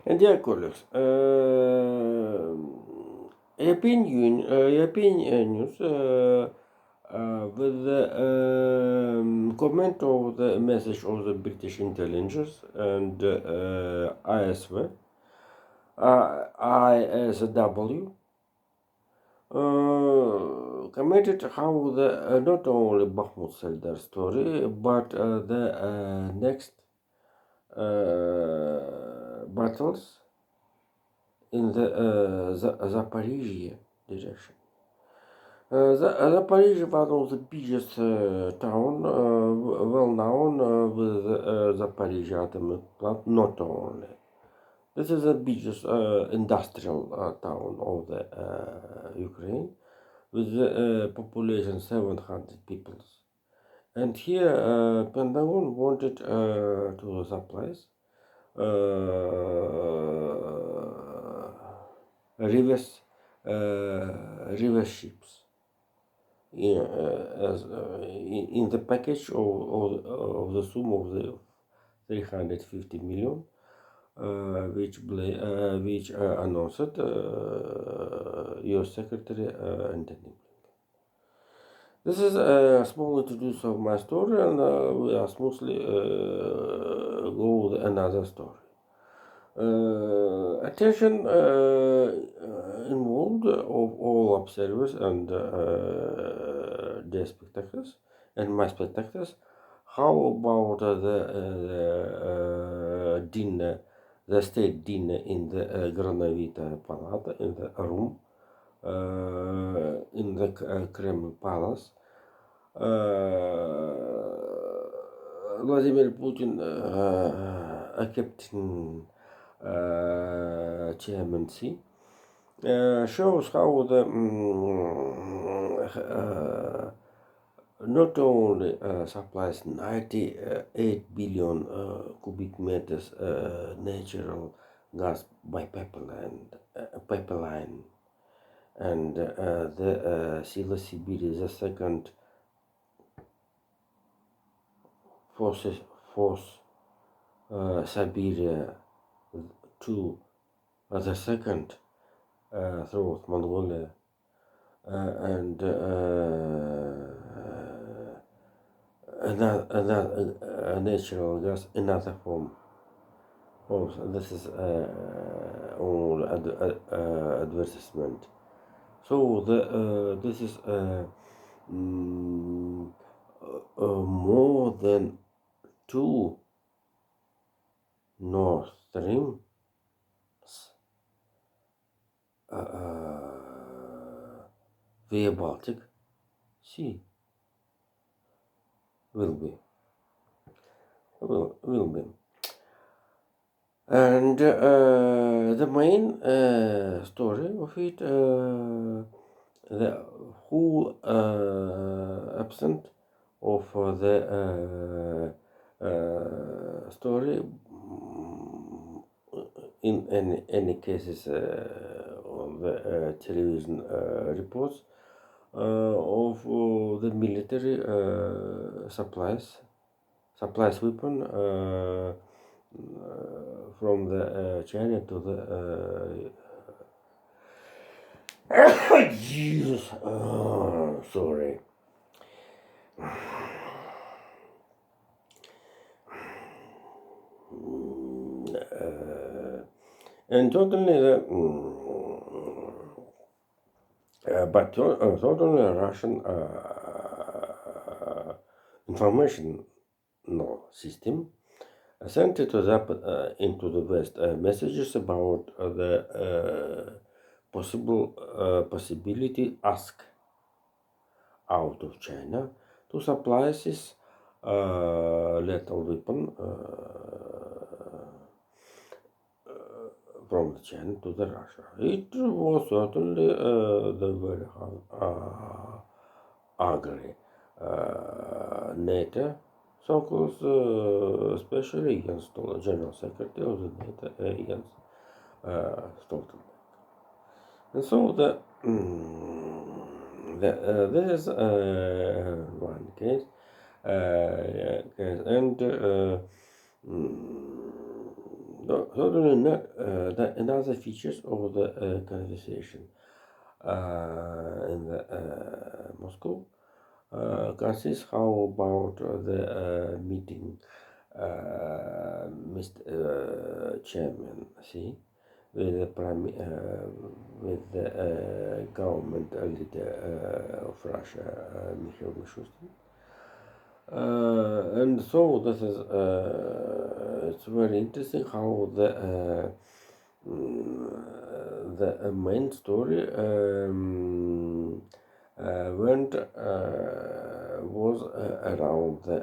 And dear colleagues, European news with the comment of the message of the British intelligence and ISW, ISW, commented how the not only Bakhmut tell their story, but the next battles in the Zaporizhia direction. Zaporizhia was one of the biggest town, well known with Zaporizhia atomic plant, not only. This is the biggest industrial town of the Ukraine, with the population 700 people. And here, Pentagon wanted to supplies reverse reverse ships in the package of the sum of the 350 million, which announced U.S. Secretary Antony. This is a small introduction of my story, and we are smoothly go with another story. Attention involved of all observers and their spectators and my spectators. How about the dinner, the state dinner in the Granovita Palata, in the room, in the Kremlin Palace? Vladimir Putin accepting chairmancy shows how the not only supplies 98 billion cubic meters natural gas by pipeline, and the Sila Sibir is the second force Siberia to the second throughout Mongolia, and another natural gas, another form. Also, this is all advertisement. So this is more than 2 Nord Stream via Baltic Sea will be. And the main story of it, the whole absent of the story in any cases on the television reports of the military supplies weapon from the China to the Jesus, sorry. And totally but totally Russian information system sent to into the West messages about the possibility ask out of China to supply this lethal weapon from the China to the Russia. It was certainly the very ugly NATO circles, especially against the General Secretary of the NATO, Jens Stoltenberg. And so this is one case, and Another features of the conversation in the Moscow consists how about the meeting Mr. Chairman, see, with the with the government leader of Russia, Mikhail Mishustin. And so this is it's very interesting how the main story went was around the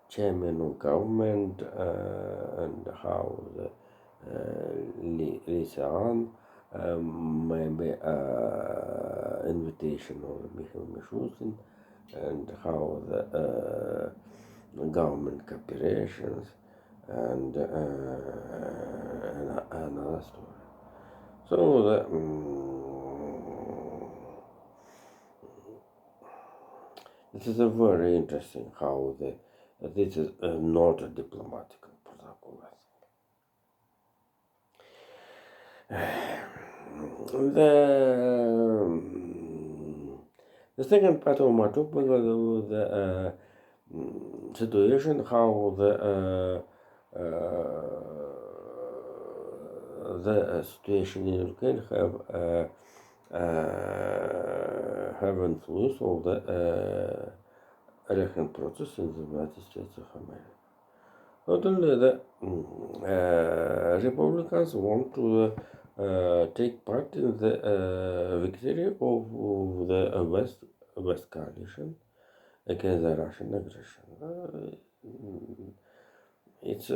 chairman of government and how the later on maybe invitation of Mikhail Mishustin and how the government cooperations and another story. So this is a very interesting how this is not a diplomatic protocol. The second part of my topic was the situation how the situation in Ukraine have influence of the election process in the United States of America. Not only the Republicans want to take part in the victory of the West coalition against the Russian aggression. It's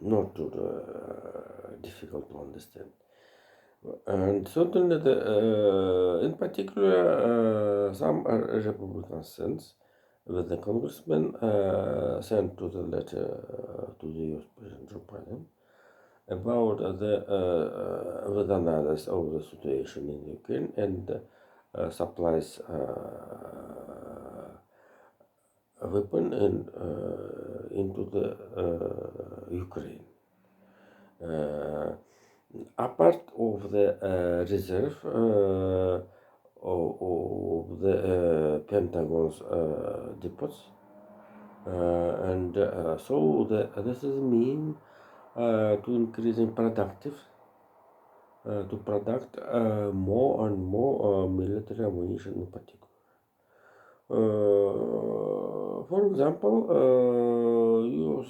not too difficult to understand. And certainly, in particular, some Republican sense with the congressman sent to the letter to the U.S. President Joe Biden about the analysis of the situation in Ukraine and supplies a weapon into the Ukraine. Apart of the reserve of the Pentagon's depots, and so this is mean to increase in productive to product more and more military ammunition in particular. For example, US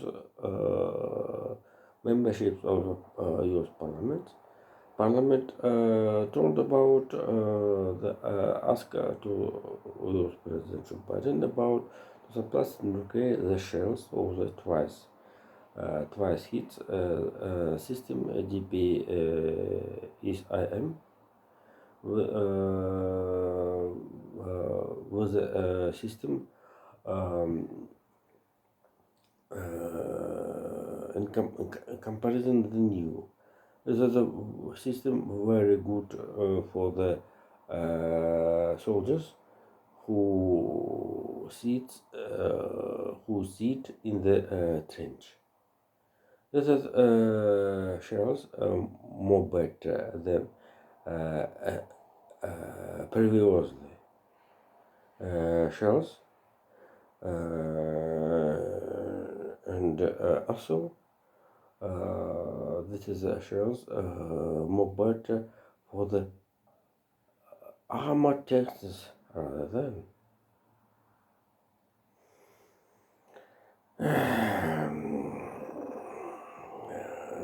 memberships of US Parliament told about the ask to US President Joe Biden about to supply the shells of the twice hit system DP-IM was a system in comparison with the new. This is a system very good for the soldiers who sit in the trench. This is shells more better than previously shells and also this is shells more better for the armor Texas rather than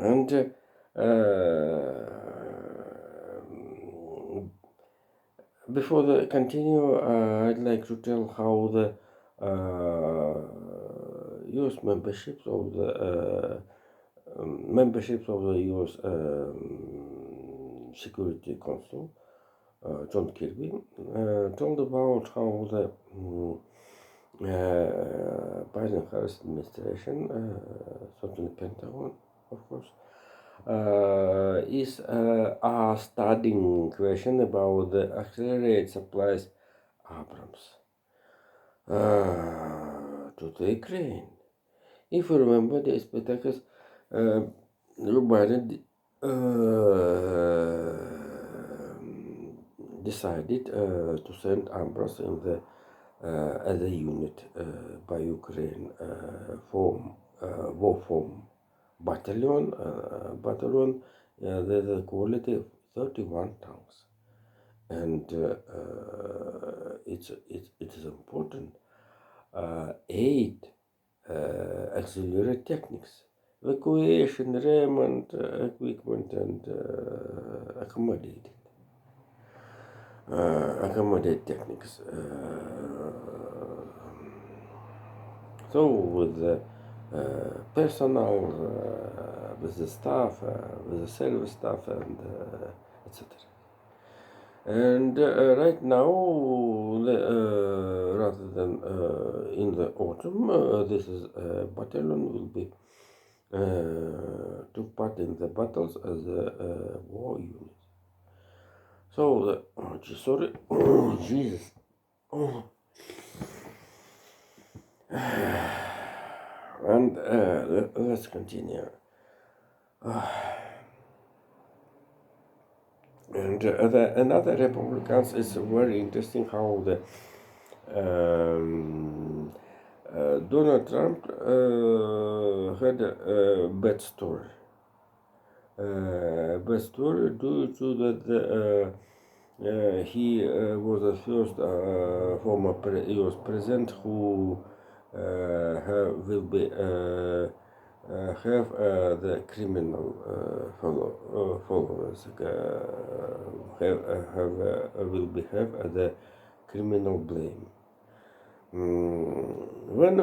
and before the continue, I'd like to tell how the U.S. memberships of the U.S. Security Council, John Kirby, told about how the Biden-Harris administration, certainly Pentagon, of course, is studying question about the accelerated supplies Abrams to the Ukraine. If you remember, the Spartacus Biden decided to send Ambrose in the as a unit by Ukraine war form battalion. There's a quality of 31 tanks, and it is important. 8 auxiliary techniques, evacuation, remnant, equipment, and accommodate techniques. So with the personnel, with the staff, with the service staff, and etc. And right now, rather than in the autumn, this is battalion will be took part in the battles as a war unit. So, sorry, oh, Jesus. Oh. And let's continue. And another Republicans is very interesting how the Donald Trump had a bad story. Bad story due to that he was the first former US president who will be have the criminal followers will be have the criminal blame. When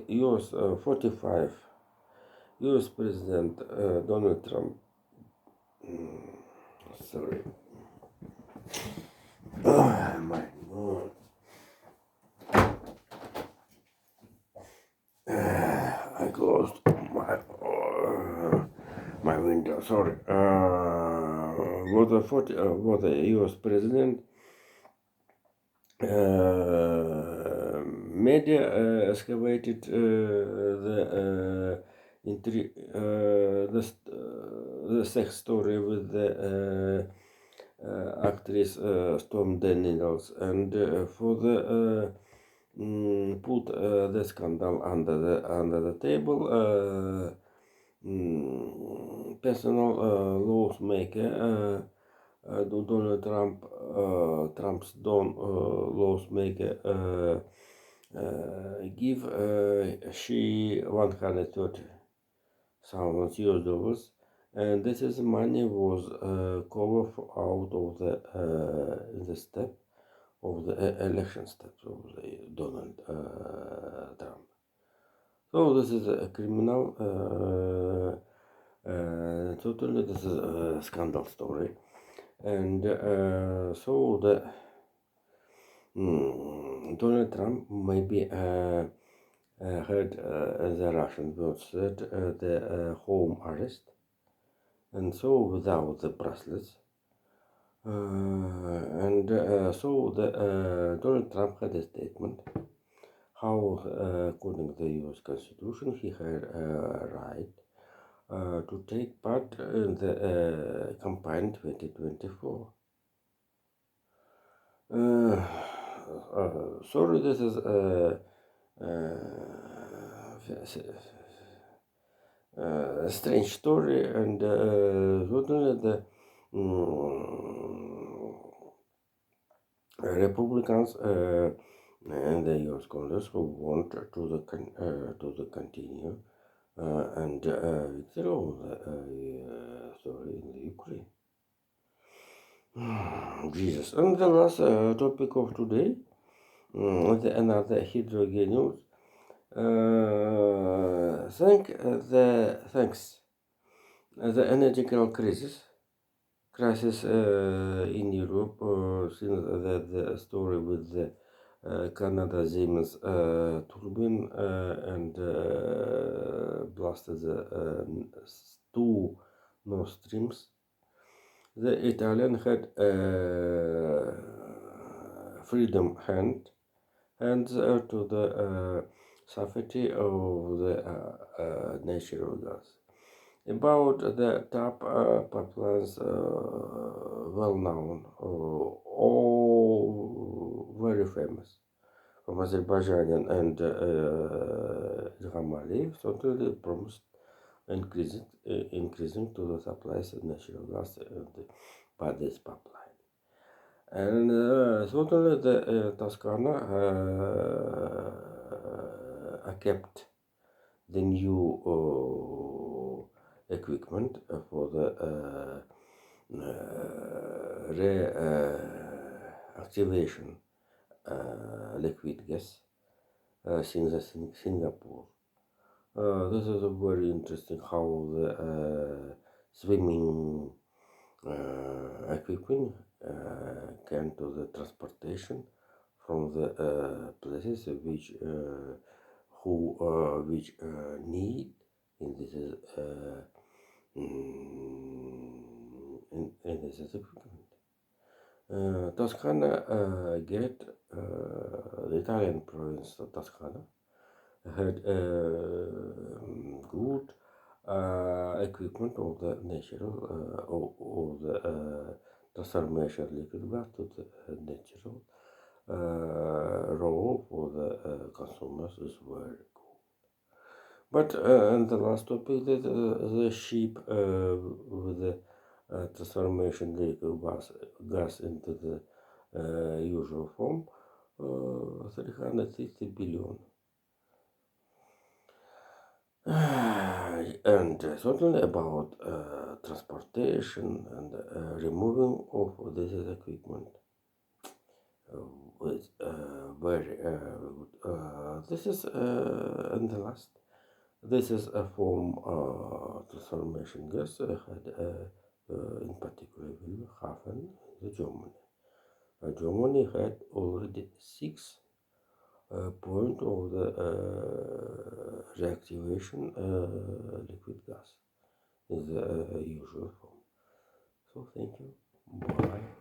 US 45 US President Donald Trump, sorry, my God. I closed my window. Sorry. Was the U.S. president media excavated the sex story with the actress Storm Daniels, and for the put the scandal under the table. Personal laws maker Donald Trump's laws maker give she $130,000, and this is money was covered out of the step of the election steps of the Donald Trump. So this is a criminal. Totally, this is a scandal story, and so the Donald Trump maybe heard the Russian words said the home arrest, and so without the bracelets. And so the Donald Trump had a statement how, according to the U.S. Constitution, he had a right to take part in the campaign 2024. Sorry, this is a strange story, and certainly the Republicans and the U.S. Congress who want to continue and withdraw the story in the Ukraine. Jesus. And the last topic of today, another heterogeneous. Thanks the energy crisis in Europe, since the story with the Canada Siemens turbine and blasted the two Nord Streams. The Italian had freedom hands to the safety of the natural gas. About the top pipelines, well known, all very famous from Azerbaijan and Ilham Aliyev totally promised increasing to the supplies of natural gas by this pipeline. And totally the Toscana kept the new equipment for the reactivation liquid gas since Singapore. This is a very interesting how the swimming equipment can do the transportation from the places which which need in this in this equipment. Toscana get the Italian province of Toscana had good equipment of the natural of the transformation liquid gas to the natural raw for the consumers is very good. But and the last topic that the ship with the transformation liquid gas into the usual form 360 billion. And certainly about transportation and removing of this equipment with very good. This is and the last. This is a form transformation gas had in particular will happen in Germany. Germany had already 6 point of the reactivation liquid gas in the usual form. So thank you. Bye.